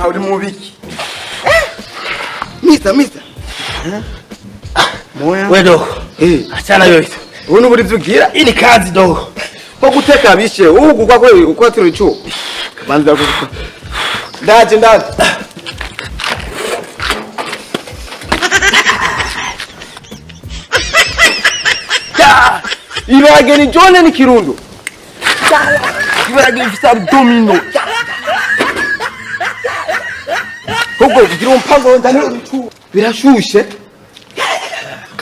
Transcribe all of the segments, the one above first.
ngaho uri mubiki Mister moya we dogo achana yoito ubu nuburi zugira ini kazi dogo ko guteka bishe ubu kwa kwe uko turi cyo banza kuko ndaje ya ibage ni jone ni kirundo ibage ifisa domino koko kugira umpango ndani ucu birashushe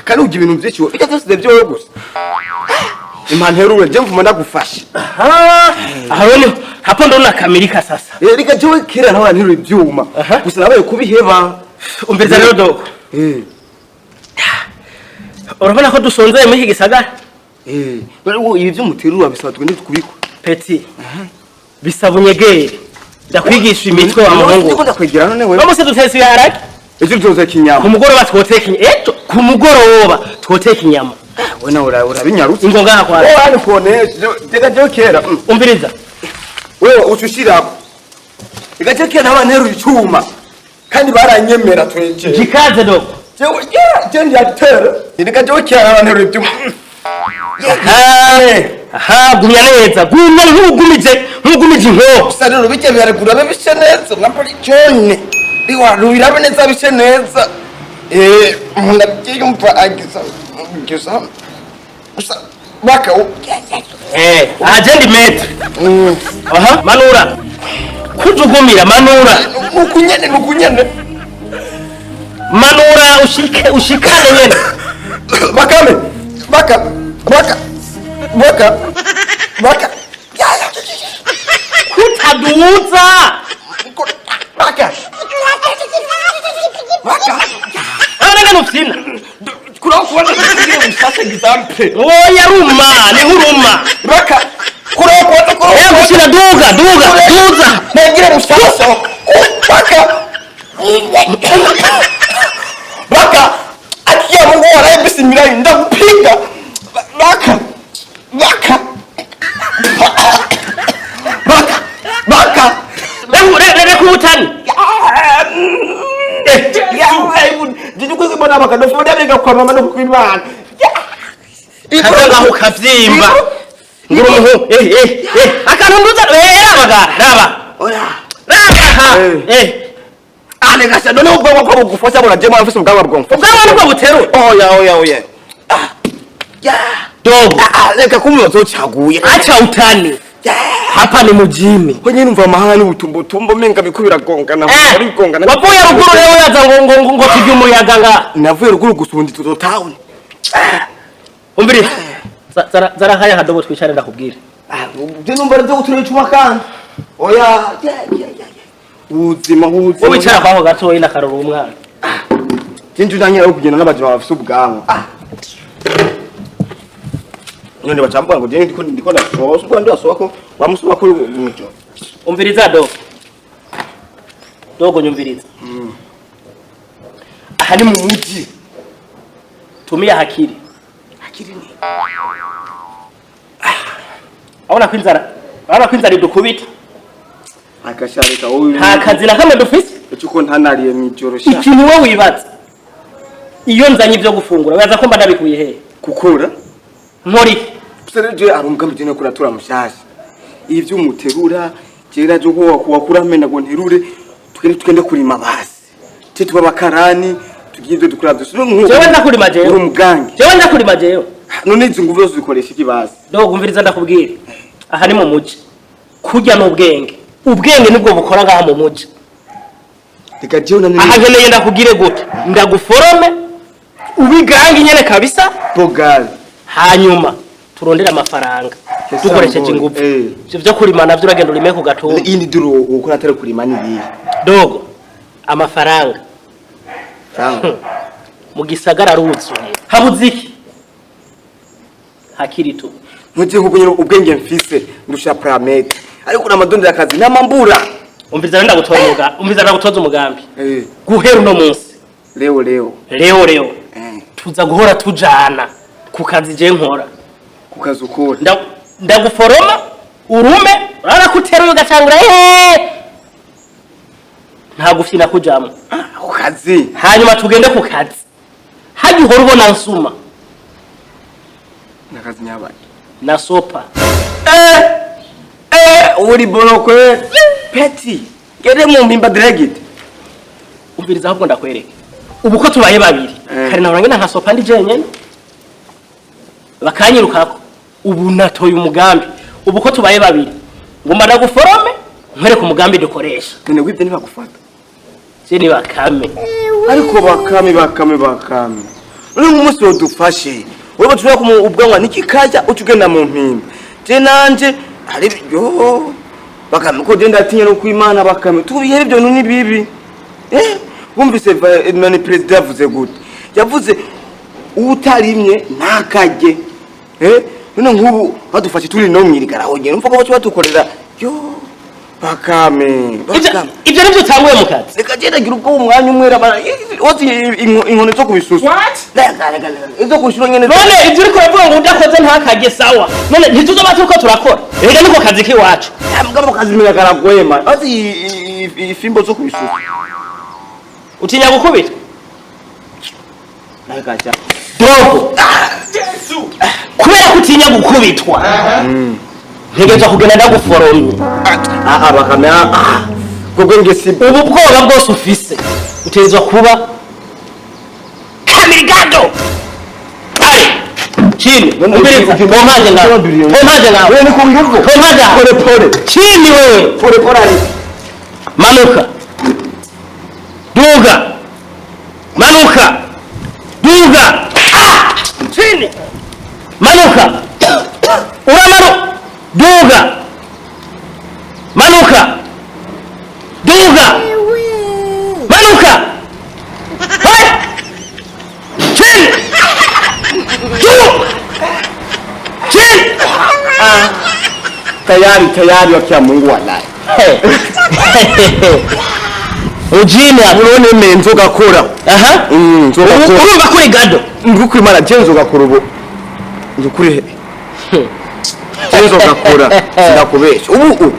kandi ugira ibintu byinshi bika byose byo gusa impanterure je mvuma ndagufasha ahone hapo ndo na kamirika sasa rika je kera naho nterura ibyuma gusa nabaye kubiheba umbereza rero dogo urabona ko dusonzeye muri gisagara ibi byo muterura bisaba twende tukubiko peti bisabunyegere ndakwigisha imitwe wa muhungu ndikunda kwegera none wewe bamuse dutese yaraki ejo tuzoza kinyama kumugoroba twoteka ejo kumugoroba twoteka inyama we na urabinyarutse ingonga nakwa ari kone tega je kera umviriza wewe ucushirako igaje kera naho nterura icyuma kandi baranyemera tweje gikaze dogo je ndiyatera rika je kera nterura ibyuma gumya neza gumya nkugumije nko sarero bike biharegura babishe neza ngapari cyone biwarubira neza bishe neza ndabyumva agisa baka agenda imetre manura kujugumira manura nukunyene manura ushikane nyene bakame baka kutaduza baka abana nufina kurakubona kugira ushake example oya ruma ni huruma baka kurakubona gushira duza ngira mushaka baka akiya mungu arabisimira ndakupiga baka reka kubutani ndikuze bona baka ndofunda bega kwa mama no kwimana kaza ukavyimba ngurumu akantu nduza raba oya ale gasa none ubwo bwo gufasha bona je mafise ubwaba bwomfa ubwaba nibwo butero oya dogo reka kumwe zocaguye acha utani hapa ni mujini kwenye numva mahanga n'ubutumbo menga bikubira gongana bigongana wavuye ruguru rero yaza ngo tujye umuyaga nga navuye ruguru gusundi tuzo town umbiri zara haya hadobo twicare ndakubwira je numva ryo gutura icuma kandi oya ubuzima wicara kwaho gato ina karoro umwana tinju ndanyira kugenda n'abajima bafise ubwanwa none bacambwa ngo je ndiko ndasohoza ubwo ndasohoka ko wamusoma kuri umuco umviriza dogo nyumviriza aha ni mu muji tumia hakiri ni abona kwinzara idukubita akasharika wowe nta kazi na kamwe dufise uko ntanariye mwijoro sha ikintu wowe wibaza iyo nzanye ibyo gufungura waza ko mba ndabikuye he kukura nkori sereje arumgambi dine kuratura mushasha ivyo umuterura kera jo wakura mena ngo nterure tukende kurima basi titwa bakarani tugiye dukura byose jewe ndakurima jewe umugangi jewe ndakurima jewe none izi nguvu zose zikoresha iki basi dogo umviriza ndakubwira aha ni mu muji kurya ubwenge nibwo bukora ngaha mu muji reka jewe nane aha nkeneye ndakugire gute ndaguforome ubigangi nyene kabisa bogal hanyuma turondera amafaranga dukoresheje ingufu byo kurima navyo uragenda urime ku gatumba indi duro ukora atari kurima ni dogo amafaranga mu gisagara ruzuye habuziki hakiri tu muje kugunyira ubwenge mfise ndusha pramete ariko kuna madondera akazi namambura umviza ndagutoza umugambi guhera uno munsi leo tuza guhora tujana ku kazi je nkora ku kazi ukora ndaguforoma urume urara kuteruye ugacangura nta gufina kujamo ku kazi hanyuma tugende ku kazi haje uhora ubona nsuma nakazi nyabaye na sopa uri bonokwe peti gere mu mpimba direct ubiriza ahubwo ndakwereke ubu ko tubaye babiri kare na urangena nka sopa ndi jenyene bakanyirukako ubu natoye umugambi ubu ko tubaye babiri ngomba ndaguforome nkwereke umugambi dukoresha none gwibye ni bagufata je ni bakame ariko bakame uri umunsi wodufashe uraba tushaka kumubwangwa nikikaja ucugenda mu mpimba je nanje ari byo bakame ko genda atinya no kwimana bakame tubihere byo nuni bibi wumvise none president yavuze gute yavuze utarimye nakaje none nk'ubu badufashe turi no mwirigara hogera umva ko batukorera yo bakame ibyo nibyo tanguye mu kazi reka genda gira ubwo umwanya umwera oti inkone zo kubisusa reka izo kushiro nyene none ibyo uri kuravuga ngo udakoze ntakage sawa none ntituzo batuko turakora reka niko kazi kiwacu mugabo kazi miragara gwema oti ifimbo zo kubisusa utinya gukubita reka cha dogo Yesu kubera kutinya gukubitwa ntegereje kugenda ndaguforomye bakame ubwo ngesi ubu bwoba bwose ufise utezwa kuba kamigado chini mbiriza bomaje ngawe wewe ni kunguvu pole chini wewe pole ali manuka duga chini manuka uramaru duga manuka chini tayari wakia Mungu wallahi ujini urone menzo gakora uruba kuri gado ngukuri mara jenzo gakora ubu ngukuri jenzo gakora ndakubesha ubu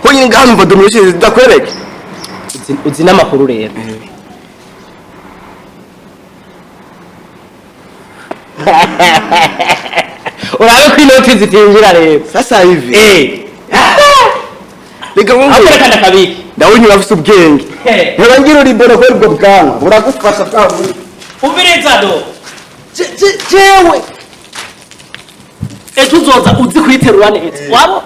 ko nyine ngano mva domishe ndakwereke uzi namakuru rero urabe ko inoti zitinjira rero sasa hivi reka kanda kabiki ndawunyura afite ubwenge ntibangira uri bora ko ubwo bwanwa buragufasha kaburi ubiriza do jewe ejo uzoza uzi kwiterura neza wabo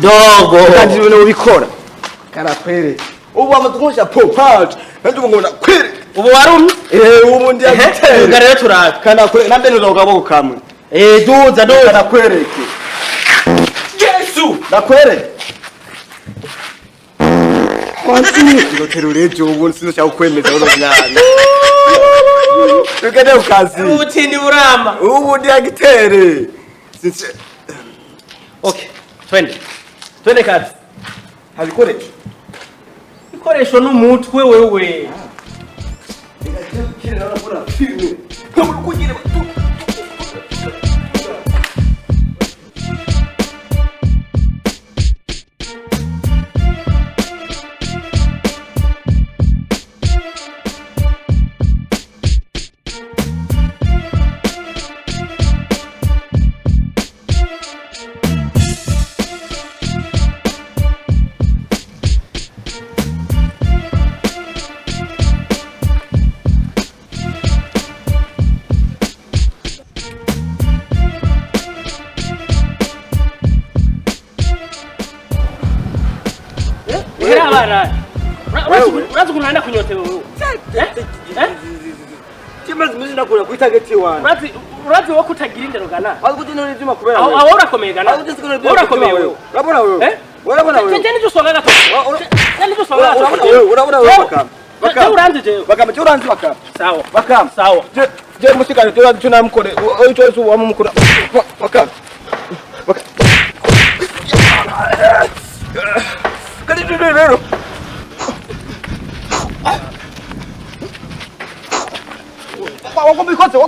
dogo kandi wewe ubikora karakwere ubu amatungusha popage kandi ngo nakwere ubu warumye ubu ndi agitera ubwo rero turaje kana kwere nambe nuzogabo kamwe duza nakwereke Yesu nakwereke kwasi ndoterurejo ubu sino cya ukwemeza uro nyana ukende ukazi ubutindi burama ubu ndi agitere okay twende kazi habikoresho ikoresho n'umutwe wewe Urazi kunaenda kunyote wewe. Kimazi mimi ndakura kuitageti wana. Urazi wako utagira rugana. Wakuti none zima kubera. Aho urakomeye gana. Urakomeye wewe. Urabona wewe. Urabona wewe. Tende cyo songa gato. Tende cyo songa gato. Urabona wewe bakam. Bakam uranze je. Bakam cyo uranze bakam. Sawa. Bakam. Sawa. Je musikane cyo cyo namukore. Oyo cyo so wamukura. Bakam. Bakam. Kadi rero. Wako mikotse.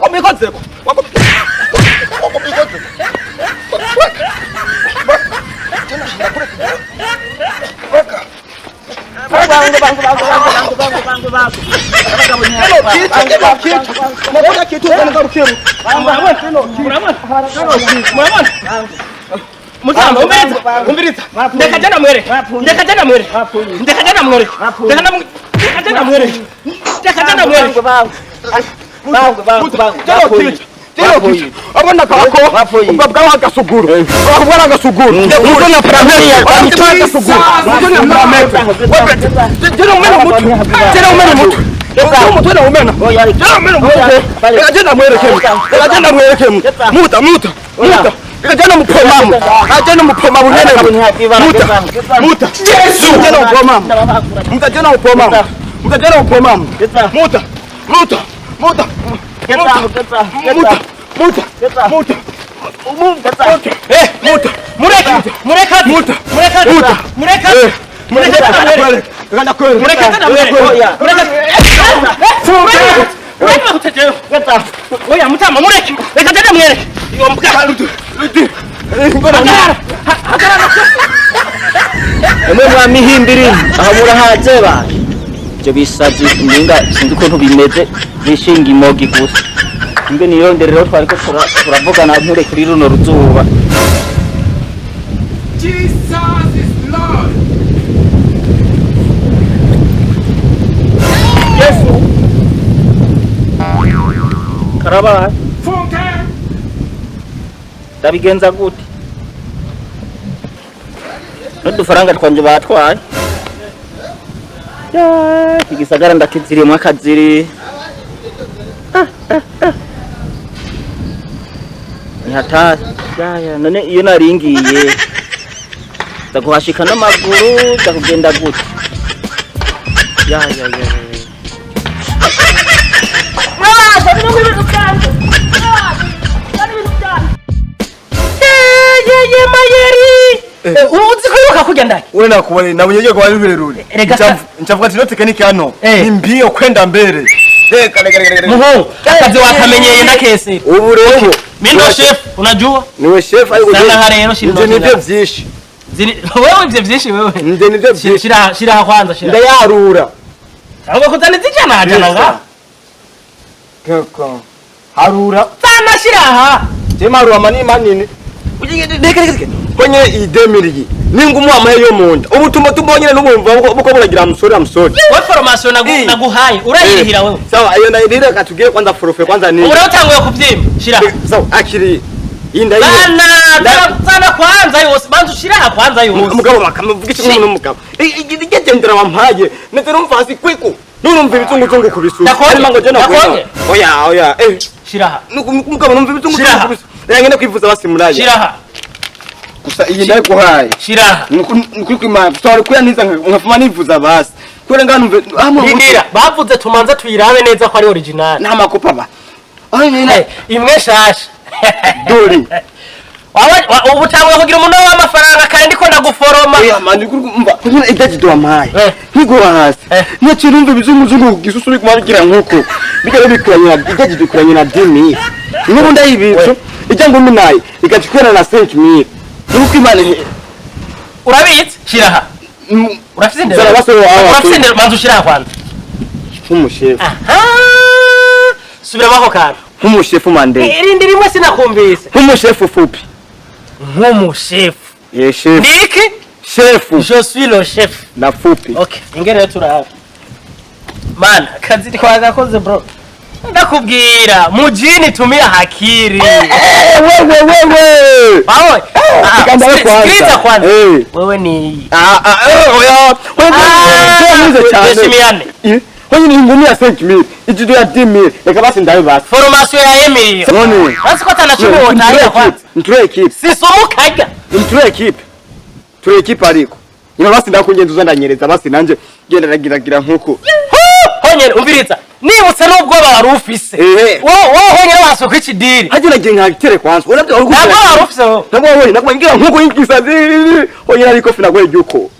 Abona kako ubabwa agasuguru ubabwa agasuguru uko na prameria agasuguru uko na prameria jero umena mutu mutu na umena jero umena mutu agenda mwereke muta agenda mupoma bunene muta Yesu agenda mupoma muta mihimbiri ahabura hajeba ibyo bisazi ninga sinzi ukuntu bimeze bishinga imogi gusa imbe niyonde rero twariko turavugana nkure kuri runo ruzuba. Jesus is Lord. Yesu karaba Funke. ndabigenza gute n'udufaranga twanje batwaye igisagara ndakiziriyemo akaziri Nyata ya none iyo naringiye ndaguhashika n'amaguru ndakugenda gute ya uzi ko yoka kugenda wewe nakubona nabunyeje kwa rurerure ncavuga ati no tekinike hano ni mbio kwenda mbere muho akazi wakamenyeye ndakese ubu rero mimi ndo chef unajua niwe chef ayo sana rero shirino nivyo vyishi wewe ivyo vyishi wewe nivyo vyishi shira kwanza shira ndayarura ahubwo kutani zijana nga koko harura sana shira tema harura manini deke kwenye idemiri ningumu amaye yo munda ubu tumbonyene n'ubumva buko buragira amusori we formation naguhaye urayirihira wewe sawa ayo ndayirira katugiye kwanza profe kwanza ni ura utanguye kubyimba shira sawa akiri inda yiwe sana kwanza yose bantu shira kwanza yose mugabo bakamuvuga iki umuntu mugabo igendera wampaye netero mfasi kwiko nurumva ibitunguzungu kubisura arimo ngo je nakonye oya shira mugabo numva ibitunguzungu kubisura yangene kwivuza basimuraye shira gusa iyi ndaye guhaye shira nukuri kwimana twari kuyaniza nkafuma nivuza basi kwere nganumve ngira bavuze tumanza tuyirabe neza ko ari original nta makopa ba imwe shasha dori ubu tangwe kugira umuntu w'amafaranga kandi ko ndaguforoma mandi kumva kugira idaji do amaye nkigo hasi nacyo numva bizunguzungu gisusuri kumagira nkuko bigare bikuranye idaji dukuranye na 10000 nibo ndayibitso ijyango minayi igatikwera na 5000 nuko imana urabitse shiraha urafite ndera urafite ndera manzu shiraha kwanza nk'umushefu subira bako kana nk'umushefu mande irindi rimwe sinakumvise nk'umushefu fupi nk'umushefu chef niki chef je suis le chef na fupi okay ingere turahaba man kazi kwaza koze bro ndakubwira mujini tumia hakiri wewe bawe sikiliza kwanza wewe ni oya wewe cyane Kwenye ni ngumi ya 5000 ijido ya 10000 reka basi ndayo basi formation ya Emily none basi ko tanachimo wotaya kwanza nture equipe sisumukaga nture equipe ariko ino basi ndakungenza uzandanyereza basi nanje genda ragiragira nkuko honyere umviriza nibutse n'ubwo bari ufise wowe honyere wasoka ikidiri haje nagiye nkagitere kwanza urabyo uri gukora ntabwo wari ufise wowe ntabwo wowe nakubangira nkuko yingisazi honyere ariko fina gwe yuko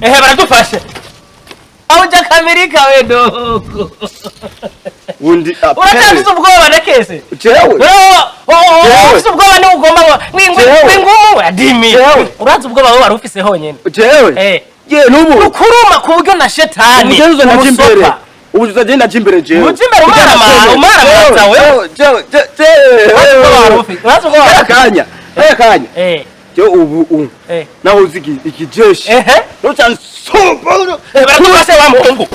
baradufashe Auja Amerika we dogo Undi Uratagize ubwoba nakese. Jewe. Ufise ubwoba ni ugomba ngwingumu adimi. Uraza ubwoba wowe warufise honyene. Jewe. Ye nubu. Ukuruma kubwe na shetani. Ujezo na jimbere. Ujuza je na jimbere jewe. Ujimbere umara mata wewe. Jewe. Uraza ubwoba kanya. Je ubu. Naho uzigi ikijeshi. No chance so. Barakubase wa muhungu.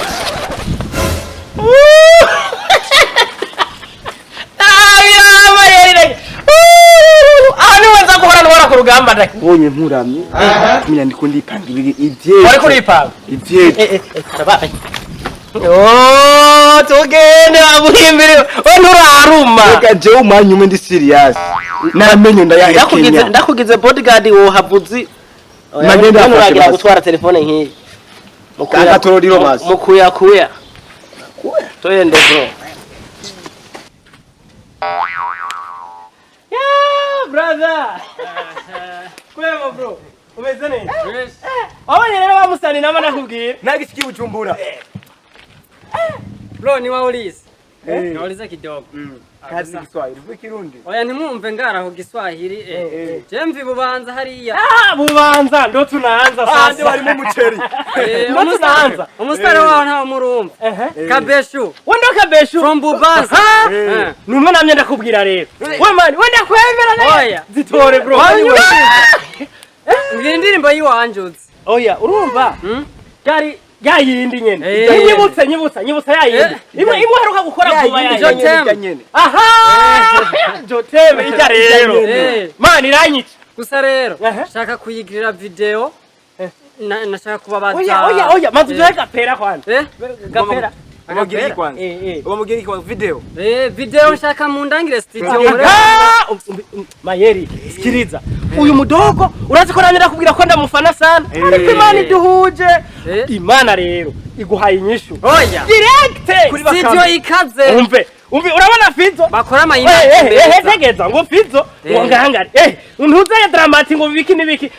Weza guhora n'ubora ku rugamba ndaki. Bonye nkuramye. Kumenya ndiko ndipangirira ivye. Wari kuripanga? Ivye. Tabaye. Tugende abuhimbire. We nturaruma. Reka je umanye umwe ndi serious. Namenye ndayahekenya. Ndakugize bodyguard wo havuzi. Magenda uragira gutwara telefone nkiyi. Akatororiro mazi. Mukuya. Toyende bro. Brother. Kwema bro. Umeze neza? Yes. Abanye rero bamusani nama nakubwira. Nagisikiye Bujumbura. Bro ni wauliza. Nauliza kidogo. Kazi Kiswahili. Vuga Kirundi. Oya ntimwumve ngaraho Giswahili. Je mvi Bubanza hariya. Bubanza ndo tunaanza sasa. Ndio barimo umuceri. Ndo tunaanza. Umusitari waho nta murumva. Kabeshu. Wendo Kabeshu from Bubanza. Numwe namye ndakubwira rero. We mani wenda kwemera nayo. Oya. Zitore bro. Ngira indirimbo yiwanjutse. Oya urumva? Yari yayindi nyene. Nyibutsa yayindi. Imwe heruka gukora vuba yayindi. Aha! Joteme ijya rero. Mani iranyica. Gusa rero shaka kuyigirira video. Nashaka kubabaza. Oya, manzi gapera kwanza. Gapera. Umugiri kwanza. Umugiri kwa video. Video nshaka mundangire studio muri. Mayeri, sikiriza. Uyu mudogo urazi ko nanyira kubwira ko ndamufana sana. Ariko Imana iduhuje. Imana rero iguhaye inyishu. Oya. Direct. Studio ikaze. Umve urabona Fizo? Bakora amayina. Tegeza ngo Fizo ngangare. Untuze dramatic ngo biki nibiki.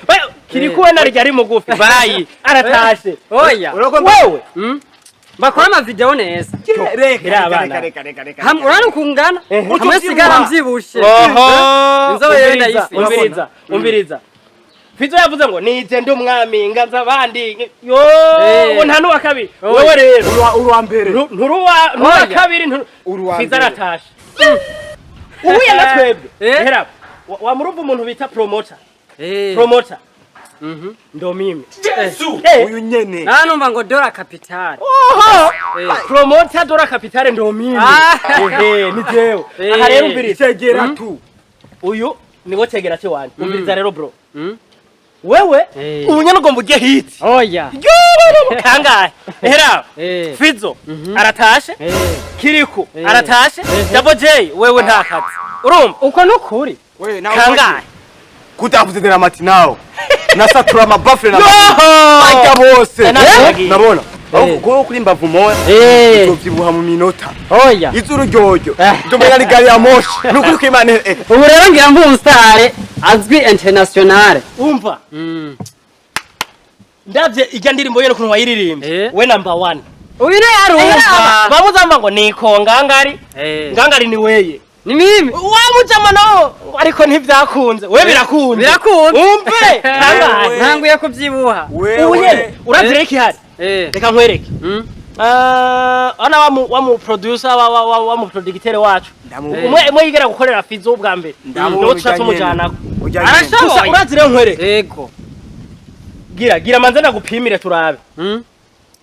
Kiri kuwe naryo ari mugufi. Bayi aratashe. Oya. Wewe. Bakora ama video neza. Reka. Urano kungana? Hamwe sigara mvyibushe. Inzobe yari nayifi. Umbiriza. Fizo yavuze ngo nije ndi umwami ngaza abandi. Yo, nta nuwa kabiri. Wewe rero uruwa mbere. Nuwa kabiri Fizo aratashe. Ubuye natwebwe. Hera. Wamurumva umuntu bita promoter. Promoter. Ndo mimi. Uyu nyene. Nanumva ngo Dora Capital. Promoter Dora Capital ndo mimi. Ni jewe. Aha rero umbiriza tegera tu. Uyu niwo tegera cyo wanje. Umbiriza rero bro. Wewe ubunyana ugomba ujye hit. Oya. Kangahe. Hera. Fizo aratashe. Kiriku aratashe. Double J wewe nta kazi. Urumva uko nukuri. Wewe nawe kangahe. Kutavuze dramatic nawe. Nasatura amabafre na bajya bose. Nabona. Uko kuri mbavu moya. Tuvyibuha mu minota. Oya. Izuru ryoyo. Ndumenya ni gari ya moshi. Nukuri ko Imana ubu rero ngira mvu umusitari azwi international. Umva. Ndavye ijya ndirimbo yero kuntu wayiririmbe. We number 1. Uyu ne yarumva. Babuzamba ngo niko ngangari. Ngangari ni weye. Ni mimi. Wamujama no ariko ntivyakunze. We birakunze. Birakunze. Umve. Kangahe. Ntanguye kubyibuha. Uye urazire iki hari? Reka nkwereke. Ana wa mu producer wa mu producteur wacu. Umwe yigera gukorera Fizo ubwa mbere. Ndo tushatse umujana. Arashoboye. Urazire nkwereke. Yego. Gira manze ndagupimire turabe.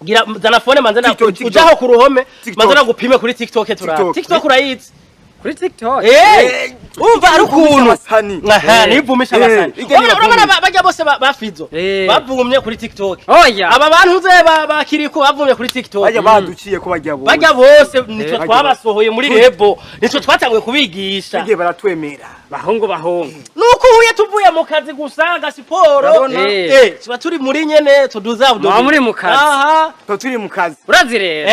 Gira zana phone manze ujaho ku ruhome manze ndagupime kuri TikTok turabe. TikTok urayizi. Kuri TikTok. Umva ari ukuntu. Aha, nivumisha abasani. Urabona bajya bose bafizo. Bavumye kuri TikTok. Oya. Aba bantu ze bakiriko bavumye kuri TikTok. Bajya baduciye ko bajya bose. Bajya bose nico twabasohoye muri rebo. Nico twatanguye kubigisha. Bigiye baratwemera. Bahungu. Nuko uye tuvuye mu kazi gusanga siporo. Tuba turi muri nyene tuduza udobi. Muri mu kazi. Aha. Turi mu kazi. Urazi rero.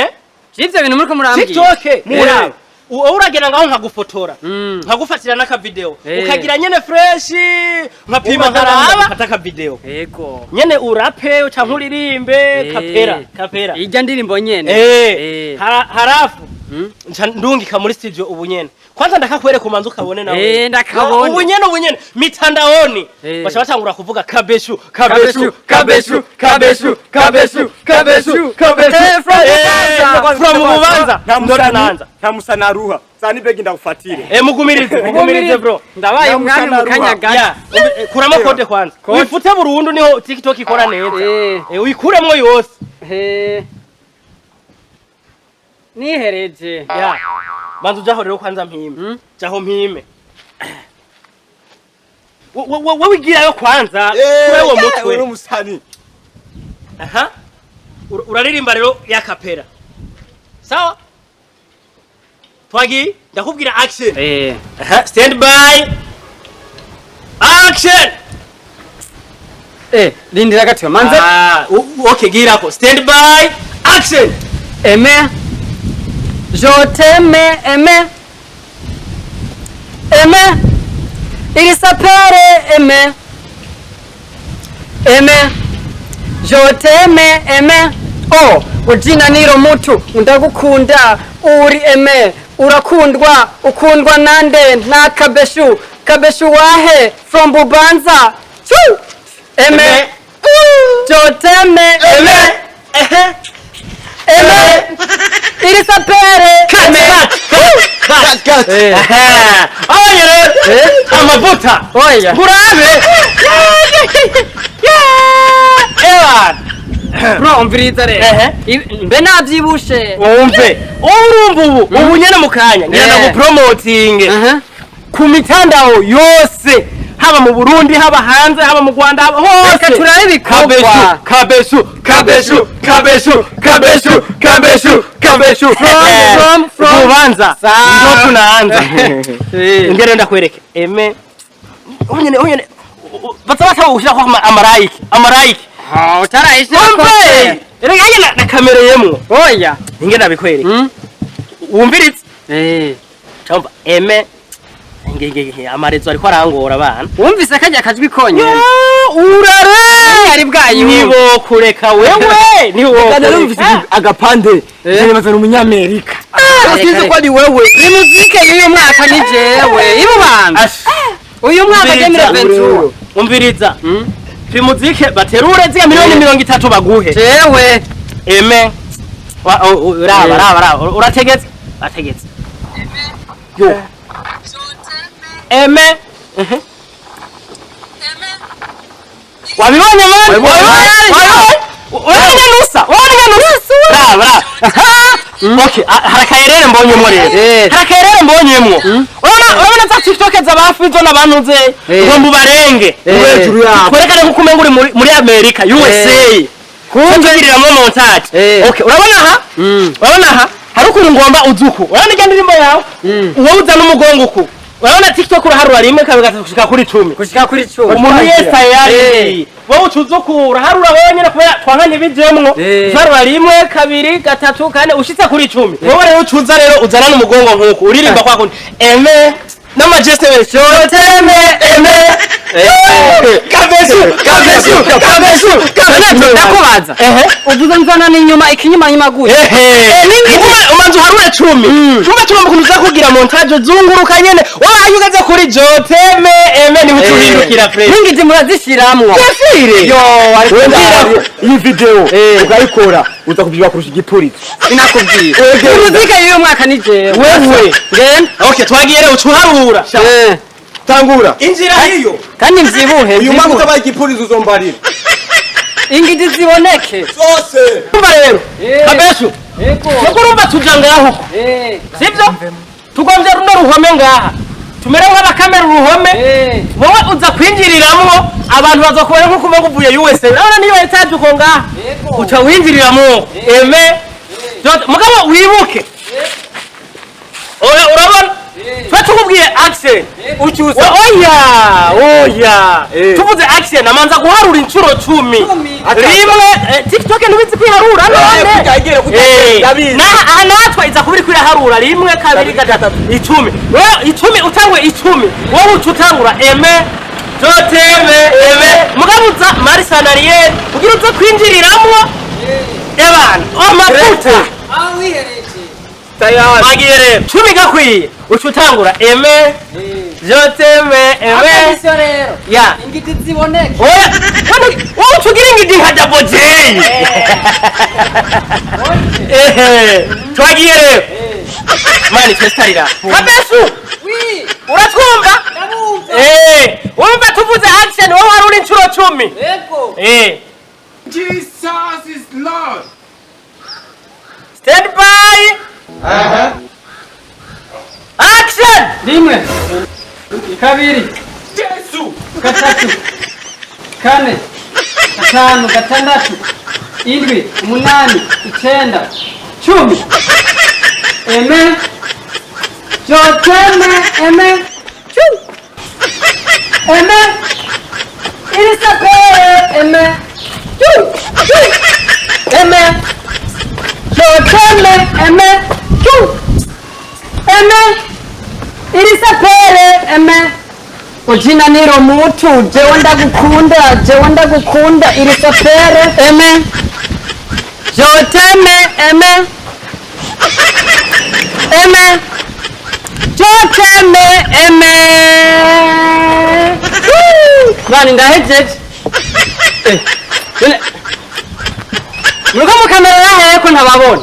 Ivyo bintu muri ko murambye. TikTok muraba. Uragenda ngaho nkagufotora nkagufatira naka video ukagira nyene fresh nkapima nkaraba fataka video yego nyene urape uca nkuririmbe kapera ijya ndirimbo nyene harafu ndungika muri studio ubunyene kwanza ndakakwereka umanze ukabone nawe ndakabone ubunyene mitandaoni bacha batangura kuvuga kabeshu from Bubanza nta musanaruha zani begi ndagufatire mugumirize bro ndabaye umwami mukanya gato kuramo kode kwanza wifute burundu niho TikTok ikora neza uyikuremwo yose nihereje banza ujaho rero kwanza mpime jaho mpime wewe igirayo kwanza wewe mutwe uri umusani aha uraririmba rero ya kapera sawa twagi ndakubwira action aha stand by action lindira gato manze okay girako stand by action aimer je t'aime aimer il s'appelle aimer je t'aime aimer ujina niro mutu ndagukunda uri aimer urakundwa ukundwa nande na kabeshu wahe from Bubanza aimer je t'aime aimer il s'appelle kamera amavuta burabe bro umviriza rero mbe navyibushe umve urumva ubu nyene mukanya ngira ngo promoting ku mitandao yose haba mu Burundi haba hanze haba mu Rwanda haba hose turabe bikorwa kabeshu from Bubanza ndo tunaanza ngere ndakwereke onyene bataba ushira ko amarayiki utarahishe rega yena nakamereyemo oya ingene nabikwereke wumviritse cyumva ngenge amarezo ariko arangora abana wumvise kajya kajwi konye urare ari bwayo nibo kureka wewe niwo agapande nzemazana umunyamerika usize ko ari wewe ni muzike y'uyu mwaka ni jewe ibubanza uyu mwaka gemire ventura umviriza primuzike baterure zya miliyoni 30 baguhe jewe raba urategetse ategetse yo wabibonye okay harakayerere mbonyemo rero harakayerere mbonyemo urabona za TikTok z'abafizo n'abantuze ngo mubarenge hejuru yaho kwerekana nko kumenga uri muri America USA kumviriramwe montage okay urabona aha hari ukuntu ngomba uzuku urabona igenda irimo yawe uwo uza n'umugongo uku urabona TikTok uraharura rimwe kabiri gatatu gushika kuri 10 umuntu yesa yari wowe ucuzukura harura bonyene kubera twankanye bijemwo zarura rimwe kabiri gatatu kane ushitse kuri 10 wowe rero ucuza rero uzana n'umugongo nkuko uririmba kwa kundi n'amajeste wese kabeshu ndakubaza uvuze nzana n'inyuma ikinyuma gute umanze uharure 10 cyumba kunuza kugira montage zunguruka nyene wabaye ugeze kuri joteme ni uturindukira fresh ningize murazishiramwo kefire yo iyi video ugayikora uza kubyiba kurusha igipurizo inakubwira muzika y'uyu mwaka ni jewe wewe ngene okay twagiye rero ucuharura tangura injira hiyo kandi mvyibuhe uyu mwaka utabaye igipurizo uzombarira ingidi ziboneke zose umva rero kabeshu nuko urumva tuja ngaho sivyo tugomvye runo ruhome ngaha tumere nk'abakamera uruhome wowe uza kwinjiriramwo abantu bazokubona nko kumenga uvuye USA urabona niyo etage uko ngaha uca winjiriramwo mugabo wibuke urabona tukubwiye action ucyusa oya tuvuze action amanza guharura incuro 10 rimwe TikTok ntubizi kwiharura none natwe iza kubiri kwiharura rimwe kabiri gatatu 10 wewe 10 utangwe 10 wowe ucutangura mugabuza marisanariye ugira uza kwinjiriramwo ebana amafuta wihereje tayari Bagiye rero. Cumi gakwiye. Ucutangura. Eme. Je t'aime. Eme. Akabisyo rero. Ya. Ingiti ziboneke. Oya. Wowe ucugira ingidi nka Double J. Twagiye rero. Manifestarira. Kabesu. Oui. Uratwumva? Ndabumva. Wumva tuvuze action wowe wari uri incuro 10. Yego. Jesus is Lord. Stand by. Action. Rimwe. Kabiri. Jesus. Gatatu. Kane. Gatanu. Gatandatu. Indwi. Umunani. Icyenda. 10. Amen. Je t'aime. Amen. Amen. Il s'appelle Amen. Amen. Je t'aime. Amen. Amen. Il s'appelle Amen. Ujina niro mutu, jewe ndagukunda, il s'appelle Amen. Je t'aime. Amen. Amen. Je t'aime. Amen. Bani ndahejeje. Muriko mu kamera yahe ko ntababona.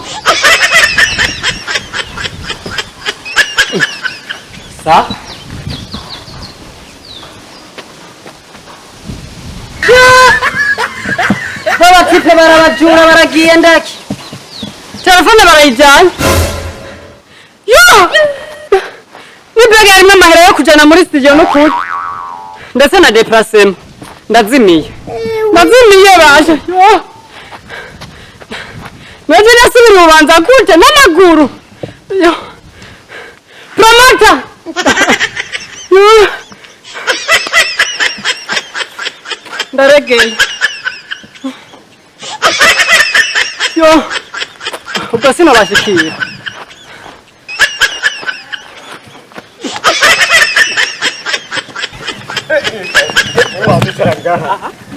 Sa? Baba tipe barabajura baragiye ndaki. Telefone barayijyana. Yo! Nibega harimo amahera yo kujana muri studio n'ukuri. Ndetse na déplacement. Ndazimiye baje. Naje nasubira ubanza gute n'amaguru. Yo. Promoter. Yo. Ndaregeye. Yo. Ubwo sinabashikiye.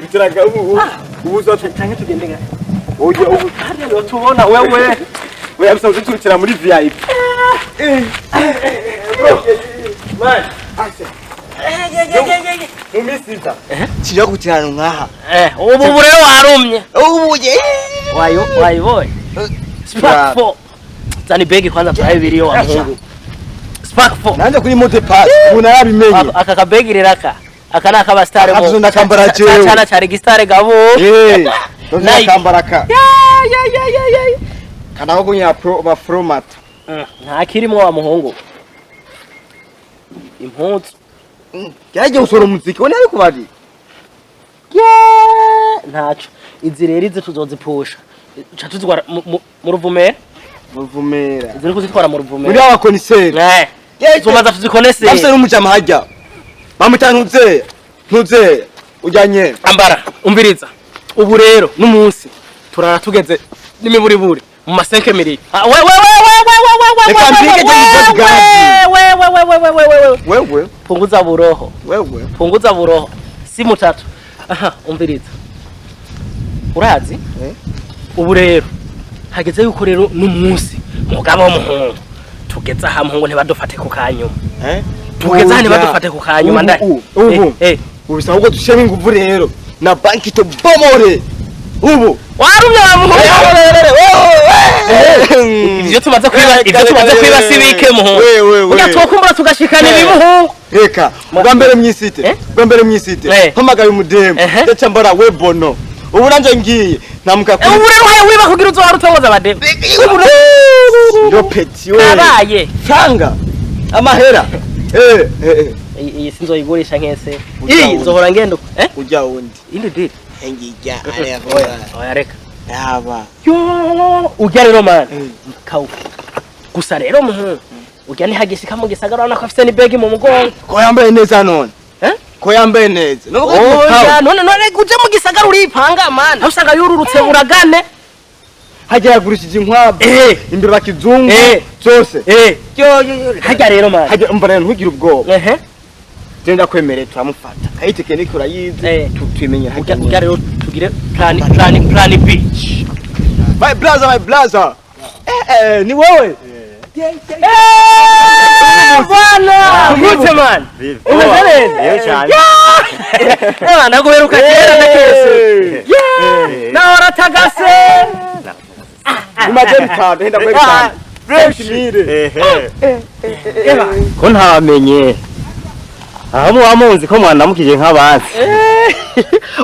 bitaraga ubu zo Tange tugendega. oje ubu Hariyo tubona wewe. we abisanzwe turikira muri VIP man mumisita kija kutirana nkaha Ubu rero warumye. ubuje Wayo. Spark 4. Zani begi kwanza turabiriyo wa Mungu. Spark 4. nanje kuri mote pass ubu narabimenye Aka kabegi riraka. Aka nakaba stare Akazo nakambara jewe. Cyana cyari gistare gabo. nakambaraka kana ko nya pro ba format Nta kirimo wa muhungu. Impunzu. yaje usoro muziki wone ariko bari Ntaco. Izi rero izi tuzozipusha. Cha tuzwara mu ruvumera. muvumera Izi kuzitwara mu ruvumera. muri abakoniseri Tumaza tuzikonese. bafite n'umujama hajya bamutantutse ntuze ujyanye Ambara umviriza. Ubu rero n'umunsi turara tugeze n'imiburiburi mu masenke miri. wewe Punguza buroho. wewe Punguza buroho. Si mutatu. Aha, umviriza. Urazi? Ubu rero hageze yuko rero n'umunsi mugabo w'umuhungu tugeze aha muhungu ntibadufate ku kanyuma. Tugeze aha ntibadufate ku kanyuma ndari. Ubu ubisa ahubwo dusheme inguvu rero na banki to bomore ubu Warumye wa muhungu. Ibyo tumaze kwiba sibike muhungu. Ujya twokumbura tugashikana ibimuhungu. Reka bwa mbere mwisite hamagaye umudemu ndaca mbara we bono ubu nanje ngiye namuka kuri Ubu rero wiba kugira uzohara utongoza abademu. yo peti we Kabaye. franga amahera Iyi sinzoyigurisha nkese. Iyi nzohora ngendo. ujya wundi Indi diri. engijya aya Oya reka. yaba Yo, ujya rero man. Kawu. Gusa rero muhungu. Ujya ni hagishika mu gisagara nako afite ni begi mu mugongo. ko yambaye neza none ko yambaye neza Oya none uje mu gisagara uripanga man. Usanga yururutse uragane. hajya yagurishije inkwabu imbere bakizungu zose Hajya rero man. hajya mbara ntugire ubwoba genda kwemere turamufata ayi tekinike urayizi tumenye Ujya rero tugire plan B. my brother ni wewe bwana gute man umeze neza Yo cyane naguheruka kera na kese nawe uratagase Umaze bitanu henda muri bitanu fresh mire ko ntamenye aho muwamunzi ko mwanamukije nk'abandi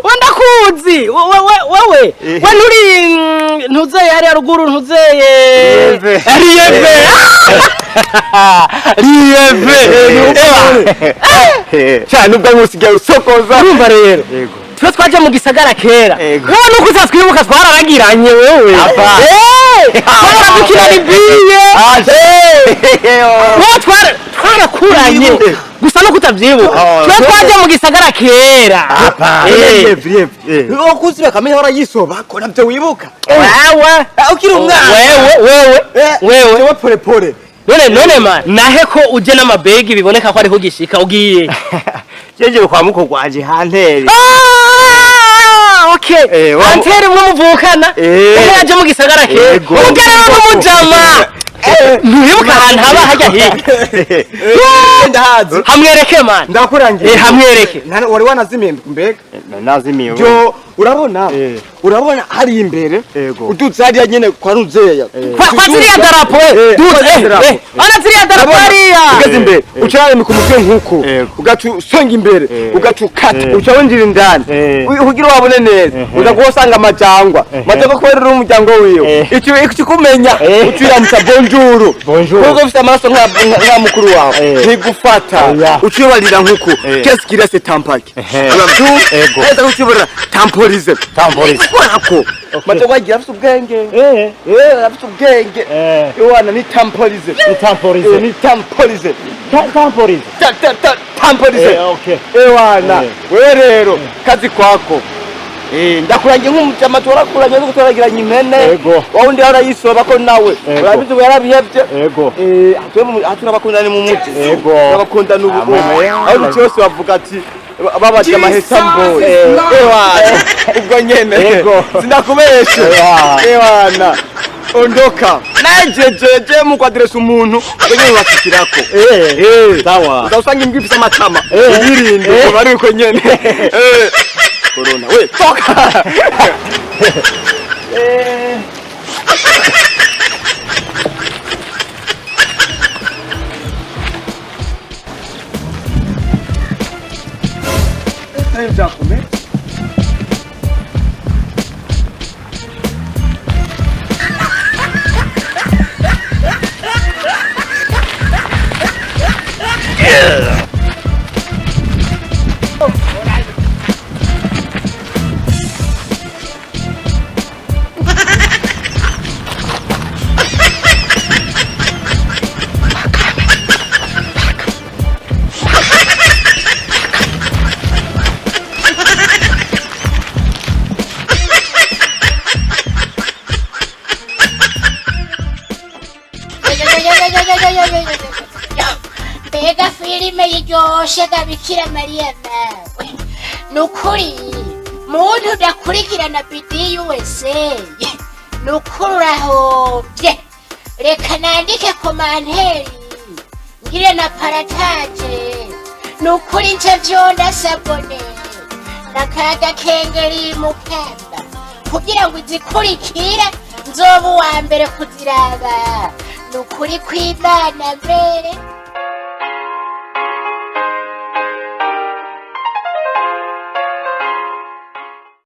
wenda kuzi wewe nturi ntuzeye hariya ruguru ntuzeye riyeve cyane ubwo musigaye usokoza urumva rero twe twaje mu gisagara kera wowe nuko uzatwibuka twararagiranye wewe twaradukina bibiye wowe twarakuranye gusa no kutabyibuka twe twaje mu gisagara kera uwo kuzi bakamenya hora yisoba ko nabyo wibuka wewe ukiri umwana wewe pole pole none man nahe ko uje n'amabegi biboneka ko ariho gishika ugiye jeje kwa muko gwaje hanteri okay anteri mwe muvukana yaje mu gisagara kera ugera n'umujama ntiwibuka ahantu haba hajya hirya ndahazi hamwereke man ndakurangiye hamwereke wari wanazimiye mbega nazimiye byo urabona hari imbere udutse hariya nyene kwa ruzeya kwa ziriya darapo ana ziriya darapo hariya ugeze imbere ucarare mu kumutwe nkuko ugacu usonga imbere ugacu kata uca winjira indani kugira wabone neza uza gusanga amajangwa matako kwerera umuryango wiwe ikikumenya uciramutsa bonjour kuko ufite amaraso nka mukuru wawe ntigufata ucibarira nkuko qu'est-ce qu'il a ce tampaki urabyumva ego ucibura tamporize kwako matako agira afite ubwenge afite ubwenge iwana ni tamporize okay ewana wewe rero kazi kwako ndakurangiye nk'umujama turakuranye no gutoragiranya impene wawundi ahora yisoba ko nawe urabizi ubu yarabihevye turabakundana mu muti turabakundana ubu aho ni cyose bavuga ati babaje amahesa mboye ubwo nyene sindakubeshe ewana ondoka najejeje mu kwadresa umuntu wenye wafikirako sawa uzasanga imbwa ifite amatama yirinde bari uko nyene corona we toka Mbega filime yiryoshe Bikira Mariya nawe nukuri muntu udakurikirana BDUSA nukuri urahovye reka nandike komanteri ngire na parataje nukuri nce vyonda sabone nakaga kengeri mukamba kugira ngo izikurikira nzoba uwa mbere kuziraba nukuri kw'Imana mbere